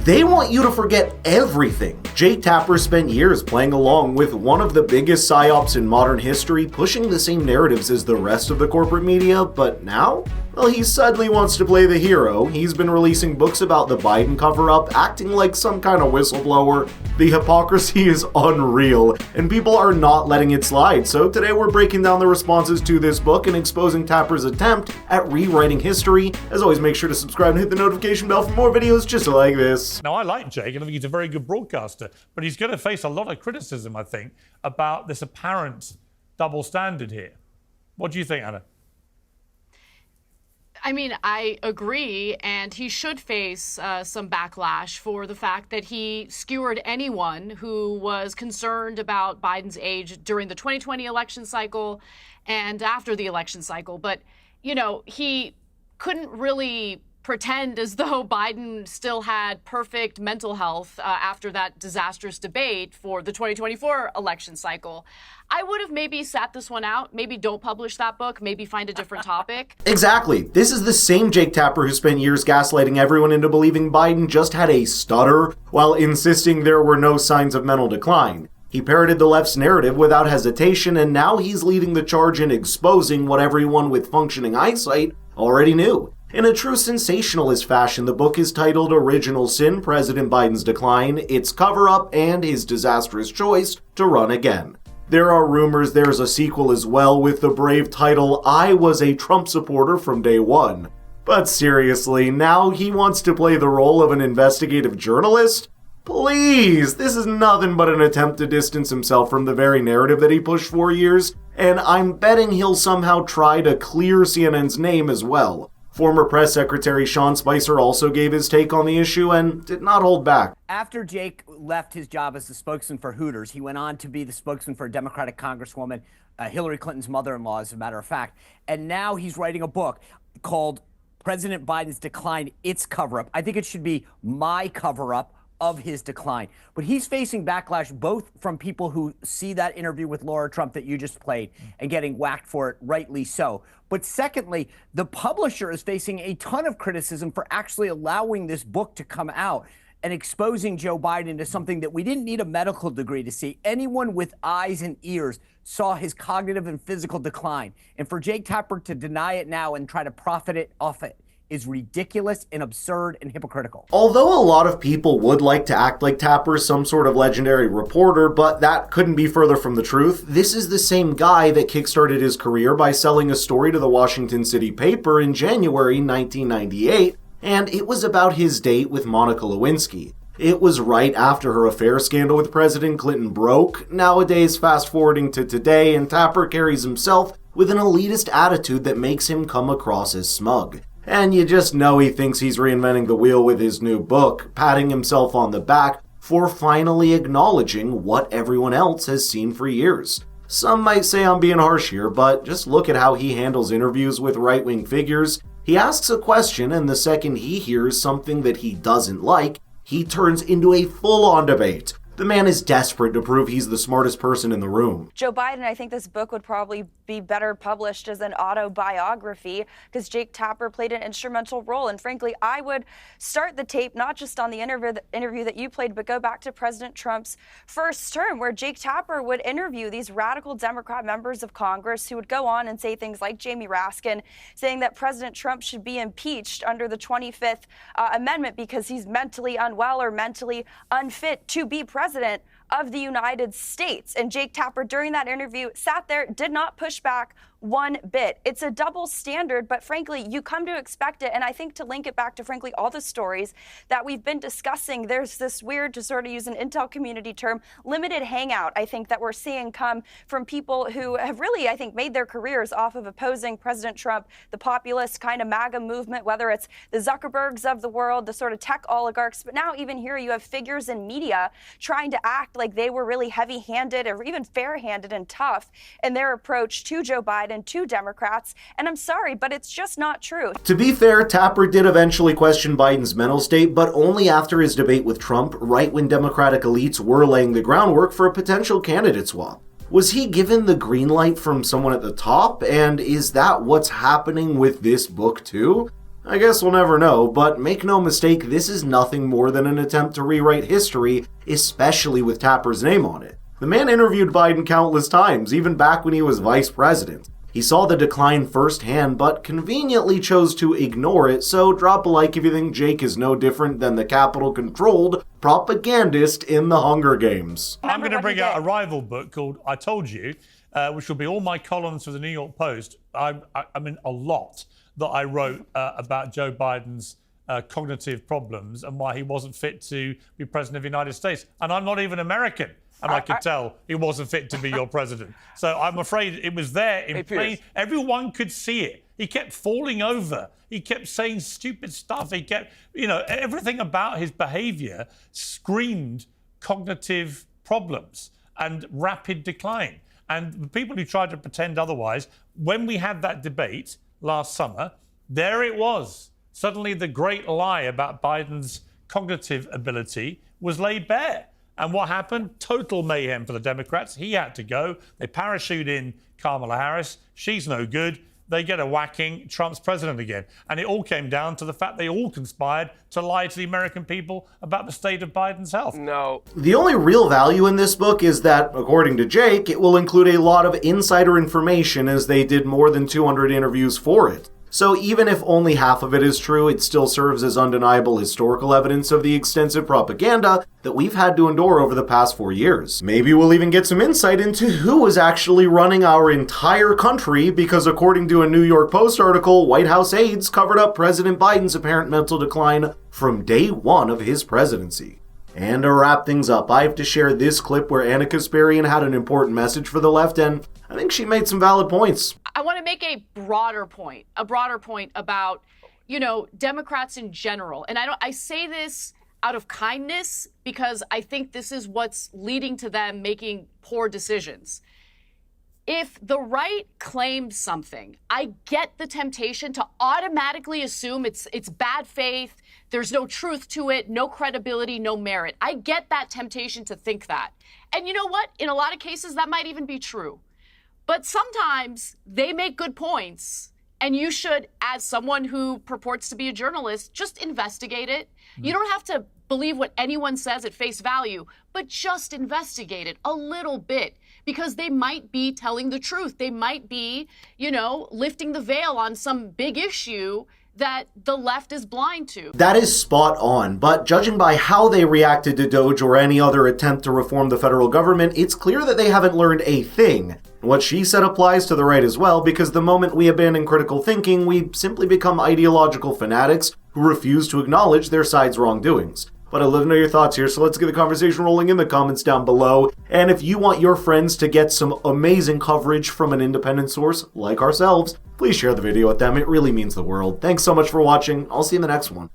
They want you to forget everything. Jake Tapper spent years playing along with one of the biggest psyops in modern history, pushing the same narratives as the rest of the corporate media, but now? Well, he suddenly wants to play the hero. He's been releasing books about the Biden cover-up, acting like some kind of whistleblower. The hypocrisy is unreal, and people are not letting it slide. So today we're breaking down the responses to this book and exposing Tapper's attempt at rewriting history. As always, make sure to subscribe and hit the notification bell for more videos just like this. Now, I like Jake, and I think he's a very good broadcaster, but he's going to face a lot of criticism, I think, about this apparent double standard here. What do you think, Anna? I mean, I agree, and he should face some backlash for the fact that he skewered anyone who was concerned about Biden's age during the 2020 election cycle and after the election cycle. But, you know, he couldn't really pretend as though Biden still had perfect mental health after that disastrous debate for the 2024 election cycle. I would have maybe sat this one out, maybe don't publish that book, maybe find a different topic. Exactly. This is the same Jake Tapper who spent years gaslighting everyone into believing Biden just had a stutter while insisting there were no signs of mental decline. He parroted the left's narrative without hesitation, and now he's leading the charge in exposing what everyone with functioning eyesight already knew. In a true sensationalist fashion, the book is titled Original Sin, President Biden's Decline, Its Cover-Up, and His Disastrous Choice to Run Again. There are rumors there's a sequel as well with the brave title, I Was a Trump Supporter from Day One. But seriously, now he wants to play the role of an investigative journalist? Please, this is nothing but an attempt to distance himself from the very narrative that he pushed for years, and I'm betting he'll somehow try to clear CNN's name as well. Former press secretary Sean Spicer also gave his take on the issue and did not hold back. After Jake left his job as the spokesman for Hooters, he went on to be the spokesman for a Democratic Congresswoman, Hillary Clinton's mother-in-law, as a matter of fact. And now he's writing a book called President Biden's Decline, Its Cover-Up. I think it should be my cover-up of his decline. But he's facing backlash both from people who see that interview with Laura Trump that you just played and getting whacked for it, rightly so. But secondly, the publisher is facing a ton of criticism for actually allowing this book to come out and exposing Joe Biden to something that we didn't need a medical degree to see. Anyone with eyes and ears saw his cognitive and physical decline. And for Jake Tapper to deny it now and try to profit it off it is ridiculous and absurd and hypocritical. Although a lot of people would like to act like Tapper, some sort of legendary reporter, but that couldn't be further from the truth. This is the same guy that kickstarted his career by selling a story to the Washington City paper in January 1998, and it was about his date with Monica Lewinsky. It was right after her affair scandal with President Clinton broke. Nowadays, fast forwarding to today, and Tapper carries himself with an elitist attitude that makes him come across as smug. And you just know he thinks he's reinventing the wheel with his new book, patting himself on the back for finally acknowledging what everyone else has seen for years. Some might say I'm being harsh here, but just look at how he handles interviews with right-wing figures. He asks a question, and the second he hears something that he doesn't like, he turns into a full-on debate. The man is desperate to prove he's the smartest person in the room. Joe Biden, I think this book would probably be better published as an autobiography because Jake Tapper played an instrumental role. And frankly, I would start the tape not just on the interview that you played, but go back to President Trump's first term where Jake Tapper would interview these radical Democrat members of Congress who would go on and say things like Jamie Raskin, saying that President Trump should be impeached under the 25th Amendment because he's mentally unwell or mentally unfit to be president of the United States. And Jake Tapper, during that interview, sat there, did not push back one bit. It's a double standard, but frankly, you come to expect it. And I think to link it back to, frankly, all the stories that we've been discussing, there's this weird, to sort of use an intel community term, limited hangout, I think, that we're seeing come from people who have really, I think, made their careers off of opposing President Trump, the populist kind of MAGA movement, whether it's the Zuckerbergs of the world, the sort of tech oligarchs. But now even here you have figures in media trying to act like they were really heavy-handed or even fair-handed and tough in their approach to Joe Biden and to Democrats, and I'm sorry, but it's just not true. To be fair, Tapper did eventually question Biden's mental state, but only after his debate with Trump, right when Democratic elites were laying the groundwork for a potential candidate swap. Was he given the green light from someone at the top, and is that what's happening with this book too? I guess we'll never know, but make no mistake, this is nothing more than an attempt to rewrite history, especially with Tapper's name on it. The man interviewed Biden countless times, even back when he was vice president. He saw the decline firsthand, but conveniently chose to ignore it, so drop a like if you think Jake is no different than the Capitol-controlled propagandist in the Hunger Games. I'm going to bring out a rival book called I Told You, which will be all my columns for the New York Post. I mean, a lot that I wrote about Joe Biden's cognitive problems and why he wasn't fit to be president of the United States. And I'm not even American. And I could tell he wasn't fit to be your president. So I'm afraid it was there in plain. Everyone could see it. He kept falling over. He kept saying stupid stuff. He kept, everything about his behavior screamed cognitive problems and rapid decline. And the people who tried to pretend otherwise, when we had that debate last summer, there it was. Suddenly the great lie about Biden's cognitive ability was laid bare. And what happened? Total mayhem for the Democrats. He had to go. They parachute in Kamala Harris. She's no good. They get a whacking. Trump's president again. And it all came down to the fact they all conspired to lie to the American people about the state of Biden's health. No. The only real value in this book is that, according to Jake, it will include a lot of insider information as they did more than 200 interviews for it. So even if only half of it is true, it still serves as undeniable historical evidence of the extensive propaganda that we've had to endure over the past 4 years. Maybe we'll even get some insight into who was actually running our entire country, because according to a New York Post article, White House aides covered up President Biden's apparent mental decline from day one of his presidency. And to wrap things up, I have to share this clip where Anna Kasparian had an important message for the left, and I think she made some valid points. I want to make a broader point about, Democrats in general. And I say this out of kindness because I think this is what's leading to them making poor decisions. If the right claims something, I get the temptation to automatically assume it's bad faith, there's no truth to it, no credibility, no merit. I get that temptation to think that. And you know what? In a lot of cases, that might even be true. But sometimes they make good points, and you should, as someone who purports to be a journalist, just investigate it. You don't have to believe what anyone says at face value, but just investigate it a little bit, because they might be telling the truth. They might be, lifting the veil on some big issue that the left is blind to. That is spot on, but judging by how they reacted to Doge or any other attempt to reform the federal government, it's clear that they haven't learned a thing. What she said applies to the right as well, because the moment we abandon critical thinking, we simply become ideological fanatics who refuse to acknowledge their side's wrongdoings. But I'd love to know your thoughts here, so let's get the conversation rolling in the comments down below. And if you want your friends to get some amazing coverage from an independent source like ourselves, please share the video with them. It really means the world. Thanks so much for watching. I'll see you in the next one.